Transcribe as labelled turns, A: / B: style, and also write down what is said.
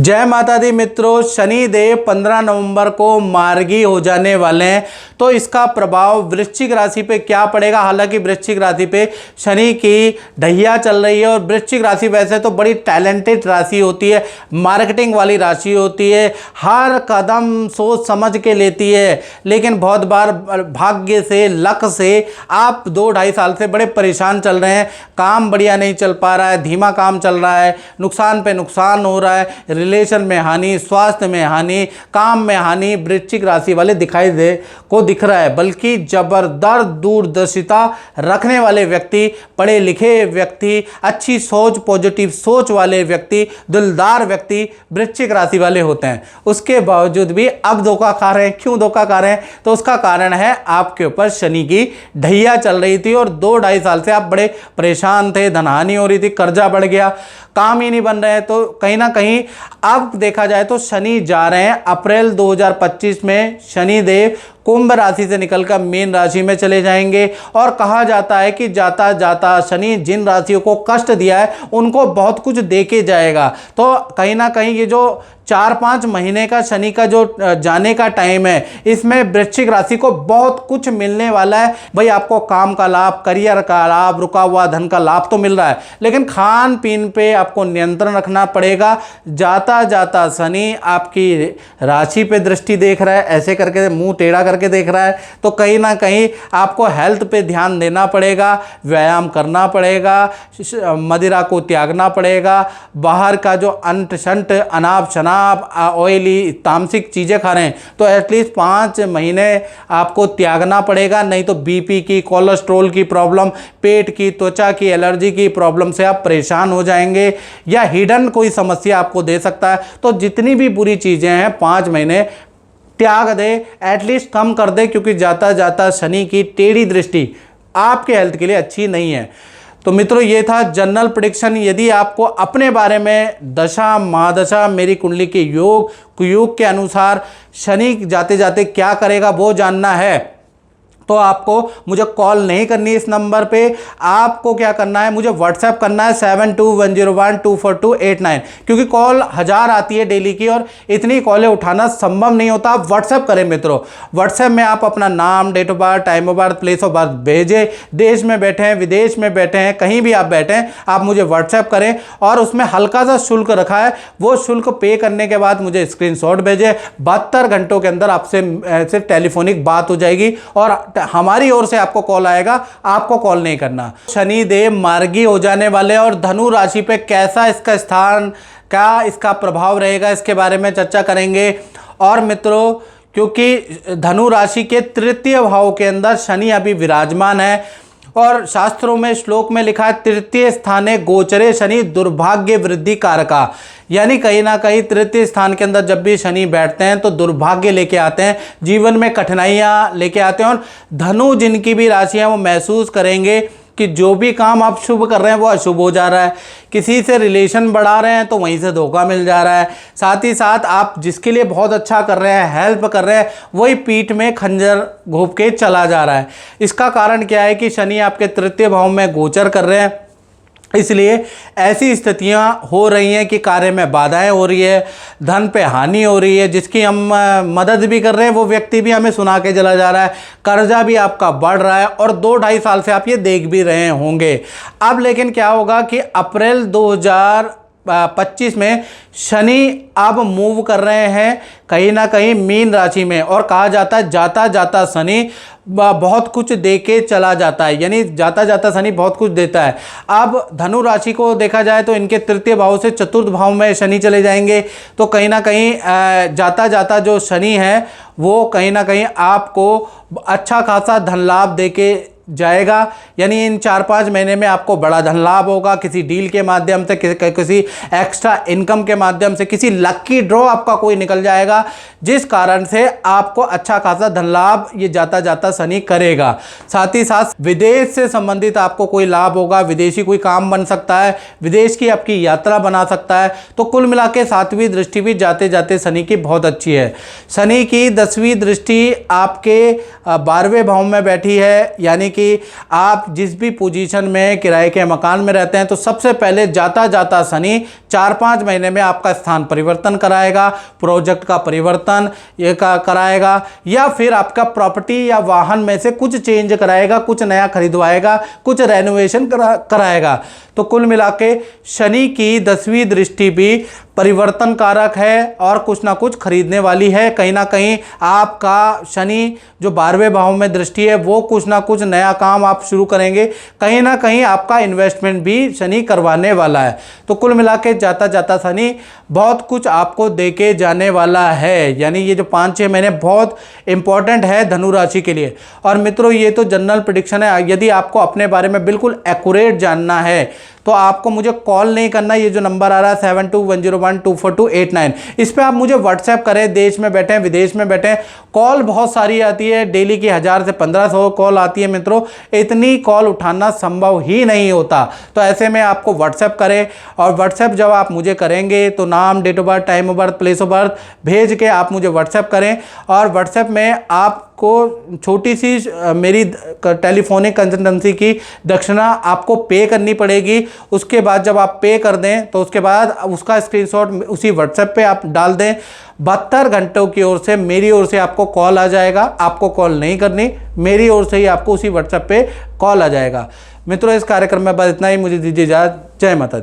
A: जय माता दी मित्रों, शनि देव 15 नवंबर को मार्गी हो जाने वाले हैं। तो इसका प्रभाव वृश्चिक राशि पे क्या पड़ेगा। हालांकि वृश्चिक राशि पे शनि की ढैया चल रही है और वृश्चिक राशि वैसे तो बड़ी टैलेंटेड राशि होती है, मार्केटिंग वाली राशि होती है, हर कदम सोच समझ के लेती है। लेकिन बहुत बार भाग्य से, लक से आप 2-2.5 साल से बड़े परेशान चल रहे हैं। काम बढ़िया नहीं चल पा रहा है, धीमा काम चल रहा है, नुकसान पे नुकसान हो रहा है, रिलेशन में हानि, स्वास्थ्य में हानि, काम में हानि वृश्चिक राशि वाले दिख रहा है। बल्कि जबरदस्त दूरदर्शिता रखने वाले व्यक्ति, पढ़े लिखे व्यक्ति, अच्छी सोच, पॉजिटिव सोच वाले व्यक्ति, दिलदार व्यक्ति वृश्चिक राशि वाले होते हैं। उसके बावजूद भी अब धोखा खा रहे हैं। क्यों धोखा खा रहे हैं? तो उसका कारण है आपके ऊपर शनि की ढैया चल रही थी और 2-2.5 साल से आप बड़े परेशान थे, धनहानि हो रही थी, कर्जा बढ़ गया, काम ही नहीं बन रहे हैं। तो कहीं ना कहीं अब देखा जाए तो शनि जा रहे हैं अप्रैल 2025 में। शनि देव कुंभ राशि से निकलकर मीन राशि में चले जाएंगे और कहा जाता है कि जाता जाता शनि जिन राशियों को कष्ट दिया है उनको बहुत कुछ दे के जाएगा। तो कहीं ना कहीं ये जो 4-5 महीने का शनि का जो जाने का टाइम है, इसमें वृश्चिक राशि को बहुत कुछ मिलने वाला है। भाई आपको काम का लाभ, करियर का लाभ, रुका हुआ धन का लाभ तो मिल रहा है, लेकिन खान पीन पे आपको नियंत्रण रखना पड़ेगा। जाता जाता शनि आपकी राशि पे दृष्टि देख रहा है, ऐसे करके मुंह टेढ़ा करके देख रहा है। तो कहीं ना कहीं आपको हेल्थ पे ध्यान देना पड़ेगा, व्यायाम करना पड़ेगा, मदिरा को त्यागना पड़ेगा, बाहर का जो अंट शंट अनाप शनाप ऑयली तामसिक चीज़ें खा रहे हैं तो एटलीस्ट 5 महीने आपको त्यागना पड़ेगा। नहीं तो बीपी की, कोलेस्ट्रॉल की प्रॉब्लम, पेट की, त्वचा की एलर्जी की प्रॉब्लम से आप परेशान हो जाएंगे या हिडन कोई समस्या आपको दे सकता है। तो जितनी भी बुरी चीज़ें हैं 5 महीने त्याग दे, एटलीस्ट कम कर दे, क्योंकि जाता जाता शनि की टेढ़ी दृष्टि आपके हेल्थ के लिए अच्छी नहीं है। तो मित्रों, ये था जनरल प्रेडिक्शन। यदि आपको अपने बारे में दशा महादशा, मेरी कुंडली के योग कुयोग के अनुसार शनि जाते जाते क्या करेगा वो जानना है, तो आपको मुझे कॉल नहीं करनी इस नंबर पे। आपको क्या करना है, मुझे व्हाट्सएप करना है 7210124289, क्योंकि कॉल 1000 आती है डेली की और इतनी कॉलें उठाना संभव नहीं होता। आप व्हाट्सएप करें मित्रों। व्हाट्सएप में आप अपना नाम, date of birth, time of birth, place of birth भेजें। देश में बैठे हैं, विदेश में बैठे हैं, कहीं भी आप बैठे हैं, आप मुझे व्हाट्सएप करें और उसमें हल्का सा शुल्क रखा है, वो शुल्क पे करने के बाद मुझे स्क्रीनशॉट भेजें। 72 घंटों के अंदर आपसे सिर्फ टेलीफोनिक बात हो जाएगी और हमारी ओर से आपको कॉल आएगा, आपको कॉल नहीं करना। शनि देव मार्गी हो जाने वाले और धनु राशि पे कैसा इसका स्थान, क्या इसका प्रभाव रहेगा, इसके बारे में चर्चा करेंगे। और मित्रों, क्योंकि धनु राशि के तृतीय भाव के अंदर शनि अभी विराजमान है और शास्त्रों में, श्लोक में लिखा है तृतीय स्थाने गोचरे शनि दुर्भाग्य वृद्धि कारका। यानी कहीं ना कहीं तृतीय स्थान के अंदर जब भी शनि बैठते हैं तो दुर्भाग्य लेके आते हैं, जीवन में कठिनाइयां लेके आते हैं। और धनु जिनकी भी राशि है वो महसूस करेंगे कि जो भी काम आप शुभ कर रहे हैं वो अशुभ हो जा रहा है। किसी से रिलेशन बढ़ा रहे हैं तो वहीं से धोखा मिल जा रहा है। साथ ही साथ आप जिसके लिए बहुत अच्छा कर रहे हैं, हेल्प कर रहे हैं, वही पीठ में खंजर घोंप के चला जा रहा है। इसका कारण क्या है कि शनि आपके तृतीय भाव में गोचर कर रहे हैं, इसलिए ऐसी स्थितियां हो रही हैं कि कार्य में बाधाएं हो रही है, धन पे हानि हो रही है। जिसकी हम मदद भी कर रहे हैं वो व्यक्ति भी हमें सुना के चला जा रहा है, कर्जा भी आपका बढ़ रहा है और 2-2.5 साल से आप ये देख भी रहे होंगे। अब लेकिन क्या होगा कि अप्रैल 2025 में शनि अब मूव कर रहे हैं कहीं ना कहीं मीन राशि में और कहा जाता है जाता जाता शनि बहुत कुछ दे के चला जाता है, यानी जाता जाता शनि बहुत कुछ देता है। अब धनु राशि को देखा जाए तो इनके तृतीय भाव से चतुर्थ भाव में शनि चले जाएंगे। तो कहीं ना कहीं जाता जाता जो शनि है वो कहीं ना कहीं आपको अच्छा खासा धन लाभ दे के जाएगा। यानी इन 4-5 महीने में आपको बड़ा धन लाभ होगा, किसी डील के माध्यम से, किसी एक्स्ट्रा इनकम के माध्यम से, किसी लकी ड्रॉ आपका कोई निकल जाएगा, जिस कारण से आपको अच्छा खासा धन लाभ ये जाता जाता शनि करेगा। साथ ही साथ विदेश से संबंधित आपको कोई लाभ होगा, विदेशी कोई काम बन सकता है, विदेश की आपकी यात्रा बना सकता है। तो कुल मिला के 7वीं दृष्टि भी जाते जाते शनि की बहुत अच्छी है। शनि की 10वीं दृष्टि आपके 12वें भाव में बैठी है, यानी कि आप जिस भी पोजीशन में किराए के मकान में रहते हैं तो सबसे पहले जाता जाता शनि 4-5 महीने में आपका स्थान परिवर्तन कराएगा, प्रोजेक्ट का परिवर्तन ये कराएगा, या फिर आपका प्रॉपर्टी या वाहन में से कुछ चेंज कराएगा, कुछ नया खरीदवाएगा, कुछ रेनोवेशन कराएगा। तो कुल मिला के शनि की 10वीं दृष्टि भी परिवर्तन कारक है और कुछ ना कुछ खरीदने वाली है। कहीं ना कहीं आपका शनि जो 12वें भाव में दृष्टि है वो कुछ ना कुछ नया काम आप शुरू करेंगे, कहीं ना कहीं आपका इन्वेस्टमेंट भी शनि करवाने वाला है। तो कुल मिला के जाता जाता शनि बहुत कुछ आपको देके जाने वाला है, यानी ये जो 5-6 महीने बहुत इंपॉर्टेंट है धनु राशि के लिए। और मित्रों ये तो जनरल प्रेडिक्शन है, यदि आपको अपने बारे में बिल्कुल एक्यूरेट जानना है तो आपको मुझे कॉल नहीं करना। ये जो नंबर आ रहा है 7210124289, इस पर आप मुझे व्हाट्सएप करें। देश में बैठे विदेश में बैठे कॉल बहुत सारी आती है, डेली की 1000 से 1500 कॉल आती है मित्रों, इतनी कॉल उठाना संभव ही नहीं होता। तो ऐसे में आपको व्हाट्सएप करें, और व्हाट्सएप जब आप मुझे करेंगे तो नाम, date of birth, time of birth, place of birth भेज के आप मुझे व्हाट्सएप करें। और व्हाट्सएप में आपको छोटी सी मेरी टेलीफोनिक कंसल्टेंसी की दक्षिणा आपको पे करनी पड़ेगी। उसके बाद जब आप पे कर दें तो उसके बाद उसका स्क्रीनशॉट उसी व्हाट्सएप पे आप डाल दें। 72 घंटों की ओर से मेरी ओर से आपको कॉल आ जाएगा। आपको कॉल नहीं करनी, मेरी ओर से ही आपको उसी व्हाट्सएप पे कॉल आ जाएगा। मित्रों इस कार्यक्रम में बस इतना ही, मुझे दीजिए इजाजत। जय माता दी।